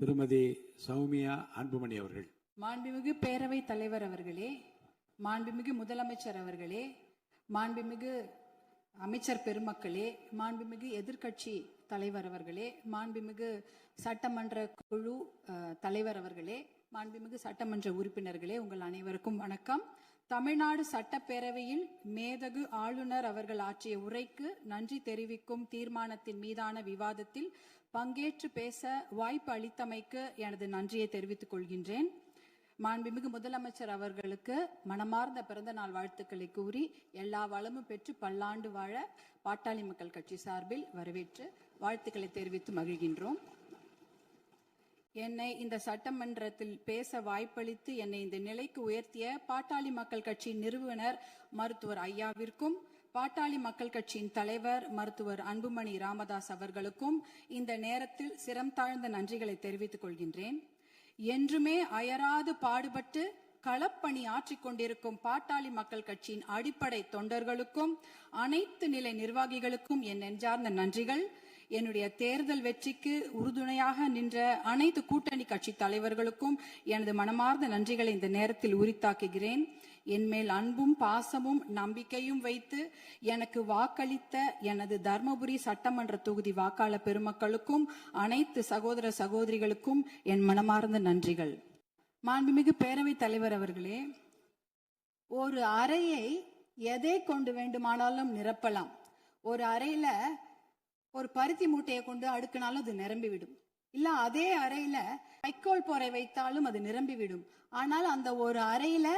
திருமதி சௌமியா அன்புமணி அவர்கள். மாண்புமிகு பேரவை தலைவர் அவர்களே, மாண்புமிகு முதலமைச்சர் அவர்களே, மாண்புமிகு அமைச்சர் பெருமக்களே, மாண்புமிகு எதிர்க்கட்சி தலைவர் அவர்களே, மாண்புமிகு சட்டமன்ற குழு தலைவர் அவர்களே, மாண்புமிகு சட்டமன்ற உறுப்பினர்களே, உங்கள் அனைவருக்கும் வணக்கம். தமிழ்நாடு சட்டப்பேரவையில் மேதகு ஆளுநர் அவர்கள் ஆற்றிய உரைக்கு நன்றி தெரிவிக்கும் தீர்மானத்தின் மீதான விவாதத்தில் பங்கேற்று பேச வாய்ப்பு அளித்தமைக்கு எனது நன்றியை தெரிவித்துக் கொள்கின்றேன். மாண்புமிகு முதலமைச்சர் அவர்களுக்கு மனமார்ந்த பிறந்த நாள் வாழ்த்துக்களை கூறி எல்லா வளமும் பெற்று பல்லாண்டு வாழ பாட்டாளி மக்கள் கட்சி சார்பில் வரவேற்று வாழ்த்துக்களை தெரிவித்து மகிழ்கின்றோம். என்னை இந்த சட்டமன்றத்தில் பேச வாய்ப்பளித்து என்னை இந்த நிலைக்கு உயர்த்திய பாட்டாளி மக்கள் கட்சியின் நிறுவனர் மருத்துவர் ஐயாவிற்கும், பாட்டாளி மக்கள் கட்சியின் தலைவர் மருத்துவர் அன்புமணி ராமதாஸ் அவர்களுக்கும் இந்த நேரத்தில் சிரம் தாழ்ந்த நன்றிகளை தெரிவித்துக் கொள்கின்றேன். என்றுமே அயராது பாடுபட்டு களப்பணி ஆற்றிக் கொண்டிருக்கும் பாட்டாளி மக்கள் கட்சியின் அடிப்படை தொண்டர்களுக்கும் அனைத்து நிலை நிர்வாகிகளுக்கும் என் நெஞ்சார்ந்த நன்றிகள். என்னுடைய தேர்தல் வெற்றிக்கு உறுதுணையாக நின்ற அனைத்து கூட்டணி கட்சி தலைவர்களுக்கும் எனது மனமார்ந்த நன்றிகளை இந்த நேரத்தில் உரித்தாக்குகிறேன். என்மேல் அன்பும் பாசமும் நம்பிக்கையும் வைத்து எனக்கு வாக்களித்த எனது தர்மபுரி சட்டமன்ற தொகுதி வாக்காளர் பெருமக்களுக்கும் அனைத்து சகோதர சகோதரிகளுக்கும் என் மனமார்ந்த நன்றிகள். மாண்புமிகு பேரவைத் தலைவர் அவர்களே, ஒரு அறையை எதை கொண்டு வேண்டுமானாலும் நிரப்பலாம். ஒரு அறையில ஒரு பருத்தி மூட்டையை கொண்டு அடுக்கினாலும் அது நிரம்பிவிடும். இல்ல அதே அறையில வைக்கோல் போரை வைத்தாலும் அது நிரம்பிவிடும். ஆனால் அந்த ஒரு அறையில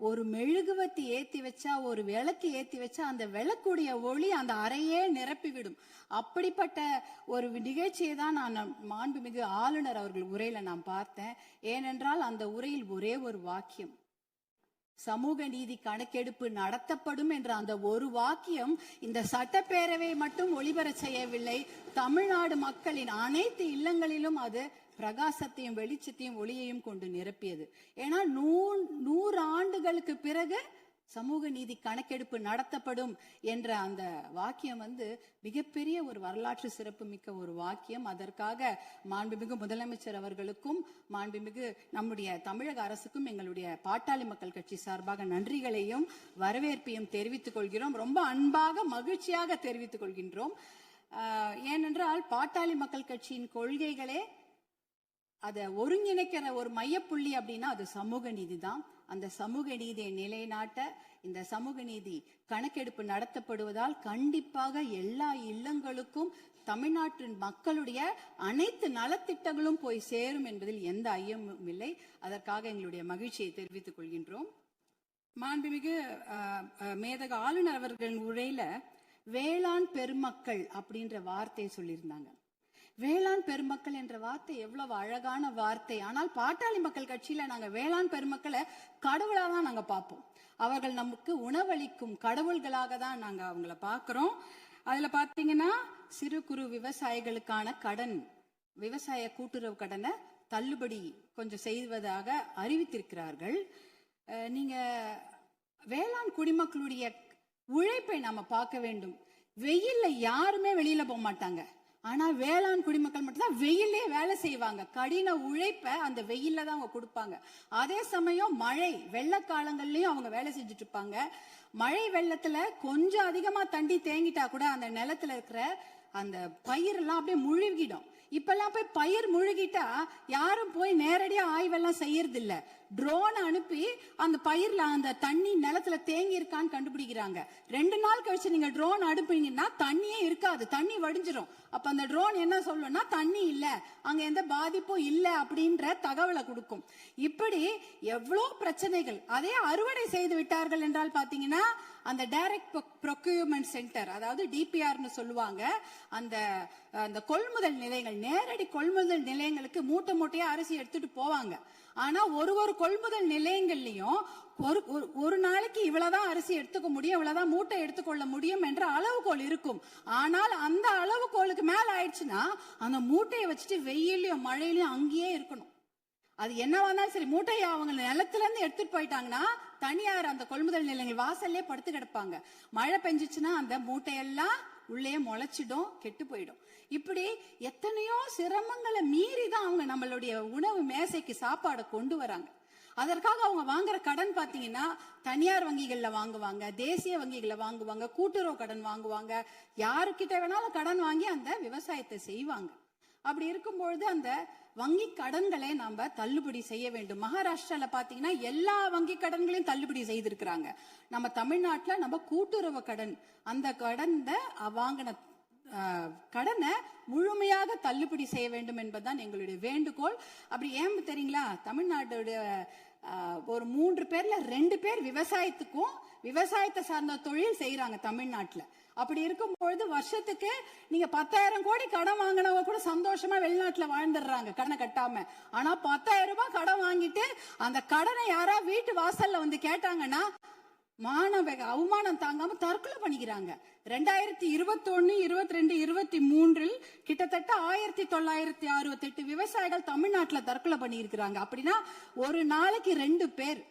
ஒரு மெழுகுவத்தி ஏத்தி வச்சா, ஒரு விளக்கு ஏத்தி வச்சா அந்த விளக்குடைய ஒளி அந்த அறையே நிரப்பிவிடும். அப்படிப்பட்ட ஒரு நிகழ்ச்சியை தான் நான் மாண்புமிகு ஆளுநர் அவர்கள் உரையில நான் பார்த்தேன். ஏனென்றால் அந்த உரையில் ஒரே ஒரு வாக்கியம், சமூக நீதி கணக்கெடுப்பு நடத்தப்படும் என்ற அந்த ஒரு வாக்கியம் இந்த சட்டப்பேரவை மட்டும் ஒளிபர செய்யவில்லை, தமிழ்நாடு மக்களின் அனைத்து இல்லங்களிலும் அது பிரகாசத்தையும் வெளிச்சத்தையும் ஒளியையும் கொண்டு நிரப்பியது. ஏன்னா 100 ஆண்டுகளுக்கு பிறகு சமூக நீதி கணக்கெடுப்பு நடத்தப்படும் என்ற அந்த வாக்கியம் மிகப்பெரிய ஒரு வரலாற்று சிறப்பு மிக்க ஒரு வாக்கியம். அதற்காக மாண்புமிகு முதலமைச்சர் அவர்களுக்கும் மாண்புமிகு நம்முடைய தமிழக அரசுக்கும் எங்களுடைய பாட்டாளி மக்கள் கட்சி சார்பாக நன்றிகளையும் வரவேற்பையும் தெரிவித்துக் கொள்கிறோம். ரொம்ப அன்பாக மகிழ்ச்சியாக தெரிவித்துக் கொள்கின்றோம். ஏனென்றால் பாட்டாளி மக்கள் கட்சியின் கொள்கைகளே அதை ஒருங்கிணைக்கிற ஒரு மையப்புள்ளி அப்படின்னா அது சமூக நீதி தான். அந்த சமூக நீதியை நிலைநாட்ட இந்த சமூக நீதி கணக்கெடுப்பு நடத்தப்படுவதால் கண்டிப்பாக எல்லா இல்லங்களுக்கும் தமிழ்நாட்டின் மக்களுடைய அனைத்து நலத்திட்டங்களும் போய் சேரும் என்பதில் எந்த ஐயமும் இல்லை. அதற்காக எங்களுடைய மகிழ்ச்சியை தெரிவித்துக் கொள்கின்றோம். மாண்புமிகு மேதக ஆளுநர் அவர்களின் உரையில வேளாண் பெருமக்கள் அப்படின்ற வார்த்தையை சொல்லியிருந்தாங்க. வேளாண் பெருமக்கள் என்ற வார்த்தை எவ்வளவு அழகான வார்த்தை. ஆனால் பாட்டாளி மக்கள் கட்சியில நாங்க வேளாண் பெருமக்களை கடவுளா தான் நாங்க பார்ப்போம். அவர்கள் நமக்கு உணவளிக்கும் கடவுள்களாக தான் நாங்க அவங்கள பார்க்கிறோம். அதுல பாத்தீங்கன்னா சிறு குறு விவசாயிகளுக்கான கடன், விவசாய கூட்டுறவு கடனை தள்ளுபடி கொஞ்சம் செய்வதாக அறிவித்திருக்கிறார்கள். நீங்க வேளாண் குடிமக்களுடைய உழைப்பை நாம பார்க்க வேண்டும். வெயில்ல யாருமே வெளியில போக மாட்டாங்க. ஆனா வேளாண் குடிமக்கள் மட்டும்தான் வெயிலே வேலை செய்வாங்க. கடின உழைப்ப அந்த வெயில்ல தான் அவங்க கொடுப்பாங்க. அதே சமயம் மழை வெள்ள காலங்கள்லயும் அவங்க வேலை செஞ்சுட்டு இருப்பாங்க. மழை வெள்ளத்துல கொஞ்சம் அதிகமா தண்ணி தேங்கிட்டா கூட அந்த நிலத்துல இருக்கிற அந்த பயிர் எல்லாம் அப்படியே முழுகிடும். இப்பெல்லாம் போய் பயிர் முழுகிட்டா யாரும் போய் நேரடியா ஆய்வெல்லாம் செய்யறது இல்ல. ட்ரோன் அனுப்பி அந்த பயிர்ல அந்த தண்ணி நிலத்துல தேங்கி இருக்கான்னு கண்டுபிடிக்கிறாங்க. 2 நாள் கழிச்சு நீங்க ட்ரோன் அனுப்புனீங்கன்னா தண்ணியே இருக்காது, தண்ணி வடிஞ்சிரும். அப்ப அந்த ட்ரோன் என்ன சொல்லும்னா தண்ணி இல்ல, அங்க எந்த பாதிப்பும் இல்ல அப்படின்ற தகவலை கொடுக்கும். இப்படி எவ்வளவு பிரச்சனைகள். அதே அறுவடை செய்து விட்டார்கள் என்றால் பாத்தீங்கன்னா அந்த டைரக்ட் ப்ரொக்யூர்மெண்ட் சென்டர், அதாவது டிபிஆர்னு சொல்லுவாங்க, அந்த கொள்முதல் நிலையங்கள், நேரடி கொள்முதல் நிலையங்களுக்கு மூட்டை மூட்டையா அரிசி எடுத்துட்டு போவாங்க. ஆனா ஒரு கொள்முதல் நிலையங்கள்லயும் ஒரு நாளைக்கு இவ்வளவுதான் அரிசி எடுத்துக்க முடியும், இவ்வளவுதான் மூட்டை எடுத்துக்கொள்ள முடியும் என்ற அளவுகோல் இருக்கும். ஆனால் அந்த அளவுகோலுக்கு மேல ஆயிடுச்சுன்னா அந்த மூட்டையை வச்சுட்டு வெயிலையும் மழையிலையும் அங்கேயே இருக்கணும். அது என்னவானாலும் சரி, மூட்டையை அவங்க நிலத்துல இருந்து எடுத்துட்டு போயிட்டாங்கன்னா தனியார் அந்த கொள்முதல் நிலையங்கள் வாசல்லே படுத்து கிடப்பாங்க. மழை பெஞ்சிச்சுன்னா அந்த மூட்டையெல்லாம் உள்ளே முளைச்சிடும், கெட்டு போயிடும். இப்படி எத்தனையோ சிரமங்களை மீறி தான் அவங்க நம்மளுடைய உணவு மேசைக்கு சாப்பாடை கொண்டு வராங்க. அதற்காக அவங்க வாங்குற கடன் பாத்தீங்கன்னா தனியார் வங்கிகள்ல வாங்குவாங்க, தேசிய வங்கிகள்ல வாங்குவாங்க, கூட்டுறவு கடன் வாங்குவாங்க, யாருக்கிட்ட வேணாலும் கடன் வாங்கி அந்த விவசாயத்தை செய்வாங்க. அப்படி இருக்கும்பொழுது அந்த வங்கி கடன்களை நாம தள்ளுபடி செய்ய வேண்டும். மகாராஷ்டிரால பாத்தீங்கன்னா எல்லா வங்கி கடன்களையும் தள்ளுபடி செய்திருக்கிறாங்க. நம்ம தமிழ்நாட்டுல நம்ம கூட்டுறவு கடன், அந்த கடனை வாங்கின கடனை முழுமையாக தள்ளுபடி செய்ய வேண்டும் என்பதுதான் எங்களுடைய வேண்டுகோள். அப்படி ஏன் தெரியுங்களா, தமிழ்நாட்டுடைய ஒரு 3 பேர்ல 2 பேர் விவசாயத்துக்கும் விவசாயத்தை சார்ந்த தொழில் செய்யறாங்க தமிழ்நாட்டுல. அப்படி இருக்கும் பொழுது வருஷத்துக்கு நீங்க 10,000 கோடி கடன் வாங்கினவங்க கூட சந்தோஷமா வெளிநாட்டுல வாழ்ந்துடுறாங்க கடனை கட்டாம. ஆனா 10,000 ரூபாய் கடன் வாங்கிட்டு அந்த கடனை யாரா வீட்டு வாசல்ல வந்து கேட்டாங்கன்னா அவமானம் தாங்காம தற்கொலை பண்ணிக்கிறாங்க. 2021, 22, 23 கிட்டத்தட்ட 1968 விவசாயிகள் தமிழ்நாட்டுல தற்கொலை பண்ணி இருக்கிறாங்க. அப்படின்னா ஒரு நாளைக்கு 2 பேர்,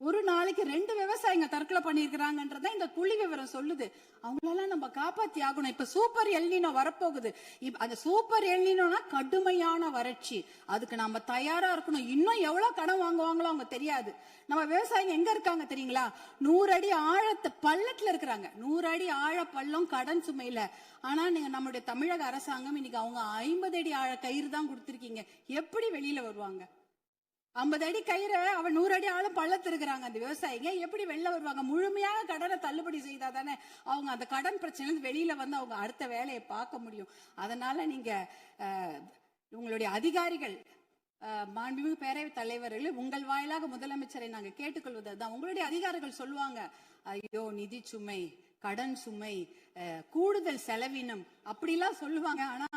ஒரு நாளைக்கு 2 விவசாயிங்க தற்கொலை பண்ணிருக்கிறாங்கன்றத இந்த புள்ளி விவரம் சொல்லுது. அவங்களெல்லாம் நம்ம காப்பாத்தி ஆகணும். இப்ப சூப்பர் எல்னினோ வரப்போகுது. அந்த சூப்பர் எல்னினோனா கடுமையான வறட்சி, அதுக்கு நம்ம தயாரா இருக்கணும். இன்னும் எவ்வளவு கடன் வாங்குவாங்களோ அவங்க தெரியாது. நம்ம விவசாயிங்க எங்க இருக்காங்க தெரியுங்களா, 100 அடி ஆழத்து பள்ளத்துல இருக்கிறாங்க. 100 அடி ஆழ பள்ளம் கடன் சுமையில. ஆனா நீங்க நம்மளுடைய தமிழக அரசாங்கம் இன்னைக்கு அவங்க 50 அடி ஆழ கயிறு தான் கொடுத்திருக்கீங்க. எப்படி வெளியில வருவாங்க? 50 அடி கயிறை அவன் 100 அடி ஆழம் பள்ளத்து இருக்கிறாங்க. அந்த விவசாயிங்க எப்படி வெளில வருவாங்க? முழுமையாக கடனை தள்ளுபடி செய்தா தானே அவங்க அந்த கடன் பிரச்சனை வெளியில வந்து அவங்க அடுத்த வேலையை பார்க்க முடியும். அதனால நீங்க உங்களுடைய அதிகாரிகள், மாண்புமிகு பேரவைத் தலைவர்கள், உங்கள் வாயிலாக முதலமைச்சரை நாங்க கேட்டுக்கொள்வதுதான். உங்களுடைய அதிகாரிகள் சொல்லுவாங்க, ஐயோ நிதி சுமை, கடன் சுமை, கூடுதல் செலவினம் அப்படிலாம் சொல்லுவாங்க. ஆனா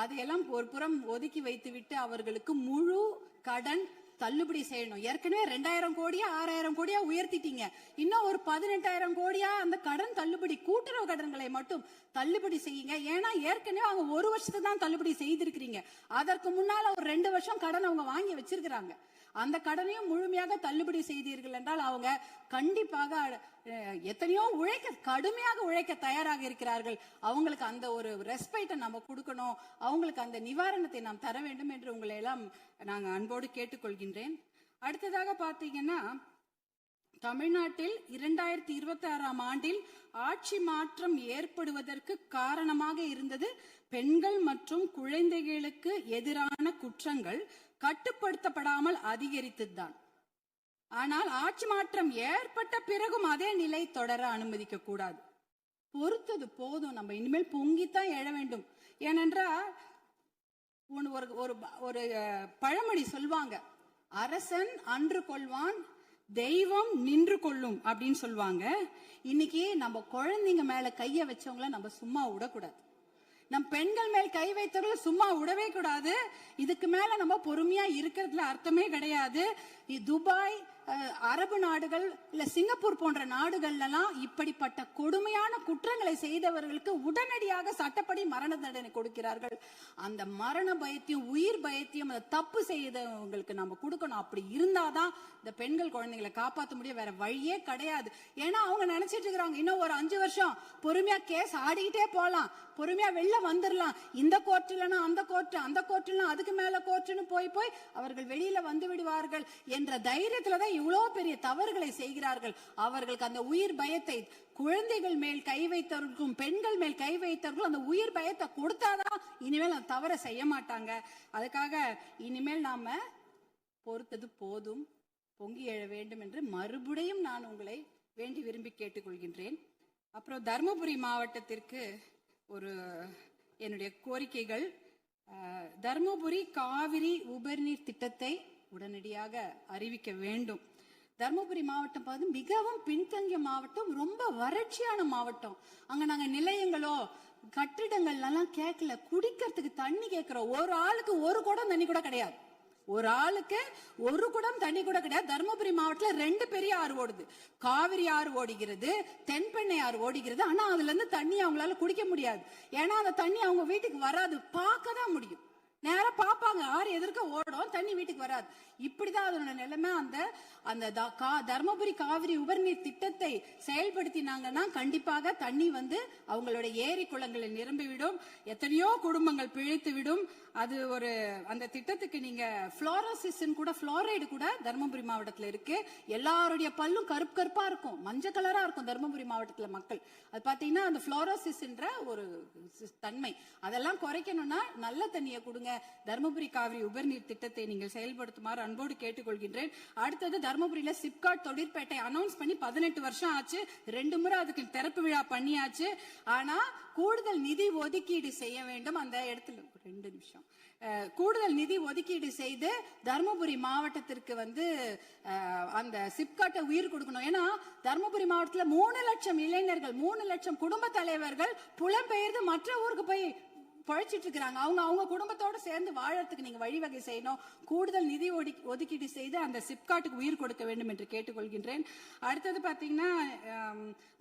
அதையெல்லாம் ஒரு புறம் ஒதுக்கி வைத்து விட்டு அவர்களுக்கு முழு கடன் தள்ளுபடி செய்யணும். ஏற்கனவே 2000 கோடியா 6000 கோடியா உயர்த்திட்டீங்க. இன்னும் ஒரு 18,000 கோடியா அந்த கடன் தள்ளுபடி, கூட்டுறவு கடன்களை மட்டும் தள்ளுபடி செய்யுங்க. ஏன்னா ஏற்கனவே அவங்க 1 வருஷத்துக்கு தான் தள்ளுபடி செய்திருக்கிறீங்க. அதற்கு முன்னால ஒரு 2 வருஷம் கடன் அவங்க வாங்கி வச்சிருக்கிறாங்க. அந்த கடனையும் முழுமையாக தள்ளுபடி செய்தீர்கள் என்றால் அவங்க கண்டிப்பாக எத்தனையோ கடுமையாக உழைக்க தயாராக இருக்கிறார்கள். அவங்களுக்கு அந்த ஒரு ரெஸ்பெக்டை நம்ம கொடுக்கணும், அவங்களுக்கு அந்த நிவாரணத்தை நாம் தர வேண்டும் என்று உங்களை எல்லாம் நாங்க அன்போடு கேட்டுக்கொள்கின்றேன். அடுத்ததாக பாத்தீங்கன்னா, தமிழ்நாட்டில் 2026ஆம் ஆண்டில் ஆட்சி மாற்றம் ஏற்படுவதற்கு காரணமாக இருந்தது பெண்கள் மற்றும் குழந்தைகளுக்கு எதிரான குற்றங்கள் கட்டுப்படுத்தப்படாமல் அதிகரித்ததுதான். ஆனால் ஆட்சி மாற்றம் ஏற்பட்ட பிறகும் அதே நிலை தொடர அனுமதிக்க கூடாது. பொறுத்தது போதும், நம்ம இனிமேல் பொங்கித்தான் எழ வேண்டும். ஏனென்றால் ஒரு பழமொழி சொல்வாங்க, அரசன் அன்று கொள்வான், தெய்வம் நின்று கொள்ளும் அப்படின்னு சொல்லுவாங்க. இன்னைக்கு நம்ம குழந்தைங்க மேல கைய வச்சவங்கள நம்ம சும்மா விடக்கூடாது. நம் பெண்கள் மேல் கை வைத்தவர்கள் சும்மா விடவே கூடாது. இதுக்கு மேல நம்ம பொறுமையா இருக்கிறதுல அர்த்தமே கிடையாது. துபாய், அரபு நாடுகள், இல்ல சிங்கப்பூர் போன்ற நாடுகள்லாம் இப்படிப்பட்ட கொடுமையான குற்றங்களை செய்தவர்களுக்கு உடனடியாக சட்டப்படி மரண தண்டனை கொடுக்கிறார்கள். அந்த மரண பயத்தையும் உயிர் பயத்தையும் அந்த தப்பு செய்தவங்களுக்கு நம்ம கொடுக்கணும். அப்படி இருந்தாதான் இந்த பெண்கள் குழந்தைகளை காப்பாற்ற முடியும். வேற வழியே கிடையாது. ஏன்னா அவங்க நினைச்சிட்டு இருக்கிறாங்க, இன்னும் ஒரு 5 வருஷம் பொறுமையா கேஸ் ஆடிக்கிட்டே போலாம், பொறுமையா வெளில வந்துடலாம், இந்த கோர்ட் இல்லைன்னா அந்த கோர்ட், அந்த கோர்ட் இல்லைன்னா அதுக்கு மேல கோர்ட்னு போய் அவர்கள் வெளியில வந்து விடுவார்கள் என்ற தைரியத்துலதான் இவ்வளவு பெரிய தவறுகளை செய்கிறார்கள். அவர்களுக்கு அந்த உயிர் பயத்தை, குழந்தைகள் மேல் கை வைத்தவர்களுக்கும் பெண்கள் மேல் கை வைத்தவர்களும் அந்த உயிர் பயத்தை கொடுத்தாதான் இனிமேல் அந்த தவறை செய்ய மாட்டாங்க. அதுக்காக இனிமேல் நாம பொறுத்தது போதும், பொங்கி எழ வேண்டும் என்று மறுபடியும் நான் உங்களை வேண்டி விரும்பி கேட்டுக்கொள்கின்றேன். அப்புறம் தருமபுரி மாவட்டத்திற்கு என்னுடைய கோரிக்கைகள், தருமபுரி காவிரி உபரிநீர் திட்டத்தை உடனடியாக அறிவிக்க வேண்டும். தருமபுரி மாவட்டம் மிகவும் பின்தங்கிய மாவட்டம், ரொம்ப வறட்சியான மாவட்டம். அங்க நாங்க நிலையங்களோ கட்டிடங்கள் எல்லாம் கேட்கல, குடிக்கிறதுக்கு தண்ணி கேட்கிறோம். ஒரு ஆளுக்கு ஒரு குடம் தண்ணி கூட கிடையாது. ஒரு ஆளுக்கு ஒரு குடம் தண்ணி கூட கிடையாது. தருமபுரி மாவட்டத்துல 2 பெரிய ஆறு ஓடுது. காவிரி ஆறு ஓடுகிறது, தென்பெண்ணை ஆறு ஓடுகிறது. ஆனா அதுல இருந்து தண்ணி அவங்களால குடிக்க முடியாது. ஏன்னா அந்த தண்ணி அவங்க வீட்டுக்கு வராது, பார்க்க தான் முடியும். நேரம் பாப்பா அங்க ஆறு எதிர்க்க ஓடும், தண்ணி வீட்டுக்கு வராது. இப்படிதான் அதனோட நிலைமை. அந்த தர்மபுரி காவிரி உபரிநீர் திட்டத்தை செயல்படுத்தினாங்கன்னா கண்டிப்பாக தண்ணி வந்து அவங்களோட ஏரி குளங்களை நிரம்பிவிடும், எத்தனையோ குடும்பங்கள் பிழைத்து விடும். அது ஒரு அந்த திட்டத்துக்கு நீங்க புளோரோசிஸ் கூட, புளோரைடு கூட தர்மபுரி மாவட்டத்துல இருக்கு. எல்லாருடைய பல்லும் கருப்பு கருப்பா இருக்கும், மஞ்சள் கலரா இருக்கும் தர்மபுரி மாவட்டத்துல மக்கள். அது பாத்தீங்கன்னா அந்த புளோரோசிஸ்ன்ற ஒரு தன்மை, அதெல்லாம் குறைக்கணும்னா நல்ல தண்ணியை கொடுங்க. தர்மபுரி காவிரி உபரிநீர் திட்டத்தை நீங்கள் செயல்படுத்துமாறு அன்போடு கேட்டுக்கொள்கின்றேன். அடுத்தது தர்மபுரியில சிப்காட் தொழிற்பேட்டை அனௌன்ஸ் பண்ணி 18 வருஷம் ஆச்சு. 2 முறை அதுக்கு திறப்பு விழா பண்ணியாச்சு. ஆனா கூடுதல் நிதி ஒதுக்கீடு செய்ய வேண்டும். அந்த இடத்துல 2 நிமிஷம் கூடுதல் நிதி ஒதுக்கீடு செய்து தர்மபுரி மாவட்டத்திற்கு வந்து அந்த சிப்காட்டை உயிர் கொடுக்கணும். ஏன்னா தர்மபுரி மாவட்டத்துல 3 லட்சம் இளைஞர்கள், 3 லட்சம் குடும்ப தலைவர்கள் புலம்பெயர்ந்து மற்ற ஊருக்கு போய் பழைச்சிட்டு இருக்கிறாங்க. அவங்க குடும்பத்தோட சேர்ந்து வாழறதுக்கு நீங்க வழிவகை செய்யணும். கூடுதல் நிதி ஒதுக்கீடு செய்து அந்த சிப்காட்டுக்கு உயிர் கொடுக்க வேண்டும் என்று கேட்டுக்கொள்கின்றேன். அடுத்தது பாத்தீங்கன்னா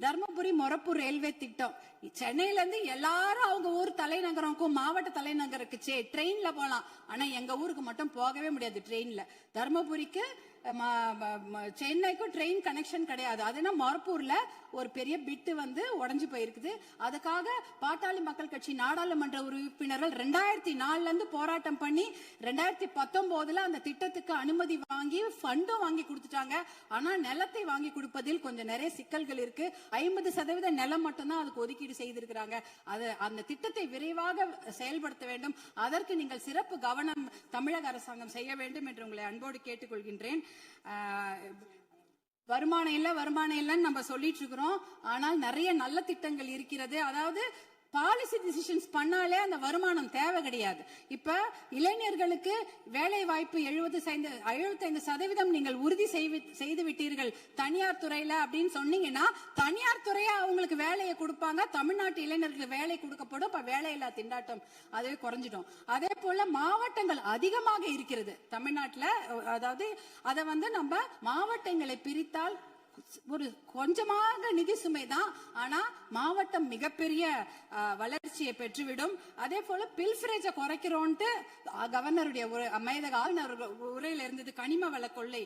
தர்மபுரி மொரப்பூர் ரயில்வே திட்டம். சென்னையில இருந்து எல்லாரும் அவங்க ஊர் தலைநகருக்கும் மாவட்ட தலைநகருக்கு ட்ரெயின்ல போலாம். ஆனா எங்க ஊருக்கு மட்டும் போகவே முடியாது ட்ரெயின்ல. தர்மபுரிக்கு சென்னைக்கும் ட்ரெயின் கனெக்ஷன் கிடையாது. அதுனா மொரப்பூர்ல ஒரு பெரிய பிட்டு வந்து உடைஞ்சு போயிருக்குது. அதுக்காக பாட்டாளி மக்கள் கட்சி நாடாளுமன்ற உறுப்பினர்கள் 2004 இருந்து போராட்டம் பண்ணி 2019 அந்த திட்டத்துக்கு அனுமதி வாங்கி ஃபண்டும் வாங்கி கொடுத்துட்டாங்க. ஆனா நிலத்தை வாங்கி கொடுப்பதில் கொஞ்சம் நிறைய சிக்கல்கள் இருக்கு. 50% நிலம் மட்டும்தான் அதுக்கு ஒதுக்கீடு செய்திருக்கிறாங்க. அந்த திட்டத்தை விரைவாக செயல்படுத்த வேண்டும். அதற்கு நீங்கள் சிறப்பு கவனம் தமிழக அரசாங்கம் செய்ய வேண்டும் என்று உங்களை அன்போடு கேட்டுக்கொள்கின்றேன். வருமானம் இல்லைன்னு நம்ம சொல்லிட்டு இருக்கிறோம். ஆனால் நிறைய நல்ல திட்டங்கள் இருக்கிறது. அதாவது பாலிசி டிசிஷன்ஸ் பண்ணாலே அந்த வருமானம் தேவை கிடையாது. இப்ப இளைஞர்களுக்கு வேலை வாய்ப்பு 75% நீங்கள் உறுதி செய்து விட்டீர்கள் தனியார் துறையில அப்படின்னு சொன்னீங்கன்னா, தனியார் துறையா அவங்களுக்கு வேலையை கொடுப்பாங்க. தமிழ்நாட்டு இளைஞர்களுக்கு வேலை கொடுக்கப்படும். இப்ப வேலையில்லா திண்டாட்டம் அதுவே குறைஞ்சிடும். அதே போல மாவட்டங்கள் அதிகமாக இருக்கிறது தமிழ்நாட்டுல. அதாவது அதை வந்து நம்ம மாவட்டங்களை பிரித்தால் ஒரு கொஞ்சமாக நிதி சுமை தான், ஆனா மாவட்டம் மிகப்பெரிய வளர்ச்சியை பெற்றுவிடும். அதே போல பில்ஃபரேஜ குறைக்கிறோம்ட்டு கவர்னருடைய அமைதக ஆளுநர் உரையில இருந்தது. கனிம வள கொள்ளை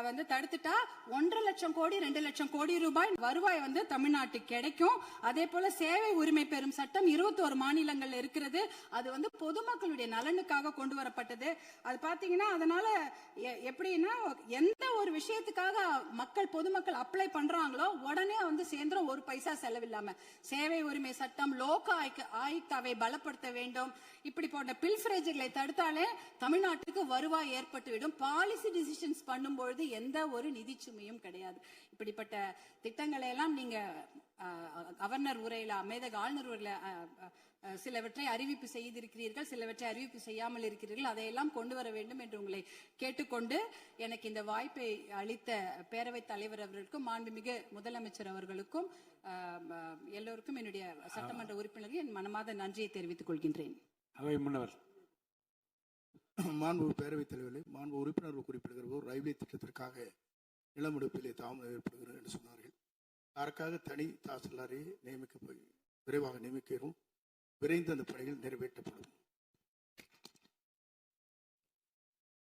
வந்து தடுத்துட்டா 1.5 லட்சம் கோடி 2 லட்சம் கோடி ரூபாய் வருவாய் வந்து தமிழ்நாட்டுக்கு கிடைக்கும். அதே போல சேவை உரிமை பெறும் சட்டம் 21 மாநிலங்கள்ல இருக்கிறது. அது வந்து பொதுமக்களுடைய நலனுக்காக கொண்டு வரப்பட்டது. அது பாத்தீங்கன்னா அதனால எப்படின்னா எந்த ஒரு விஷயத்துக்காக பொதுமக்கள் அப்ளை பண்றாங்களோ உடனே வந்து சேர்ந்துரும், ஒரு பைசா செலவில்லாம. சேவை உரிமை சட்டம், லோக ஆயுக்தாவை பலப்படுத்த வேண்டும். இப்படி போன்ற பில்ஃபரேஜ்களை தடுத்தாலே தமிழ்நாட்டுக்கு வருவாய் ஏற்பட்டுவிடும். பாலிசி டிசிஷன்ஸ் பண்ணும்போது எந்த ஒரு நிதி சுமையும் கிடையாது. இப்படிப்பட்ட திட்டங்களை எல்லாம் நீங்க கவர்னர் உரையில, அமைதக ஆளுநர் உரையில சிலவற்றை அறிவிப்பு செய்திருக்கிறீர்கள், சிலவற்றை அறிவிப்பு செய்யாமல் இருக்கிறீர்கள். அதையெல்லாம் கொண்டு வர வேண்டும் என்று உங்களை கேட்டுக்கொண்டு, எனக்கு இந்த வாய்ப்பை அளித்த பேரவைத் தலைவர் அவர்களுக்கும் மாண்புமிகு முதலமைச்சர் அவர்களுக்கும் எல்லோருக்கும் என்னுடைய சட்டமன்ற உறுப்பினர்கள் என் மனமார்ந்த நன்றியை தெரிவித்துக் கொள்கின்றேன். அவை முன்னவர். மாண்பு பேரவைத் தலைவர்களே, மாண்பு உறுப்பினர்கள் குறிப்பிடுகிற ரயில்வே திட்டத்திற்காக நிலமுடுப்பிலே தாமதம் ஏற்படுகிறது என்று சொன்னார்கள். அதற்காக தனி தாசில்தாரை விரைவாக நியமிக்கிறோம். விரைந்து அந்த பணிகள் நிறைவேற்றப்படும்.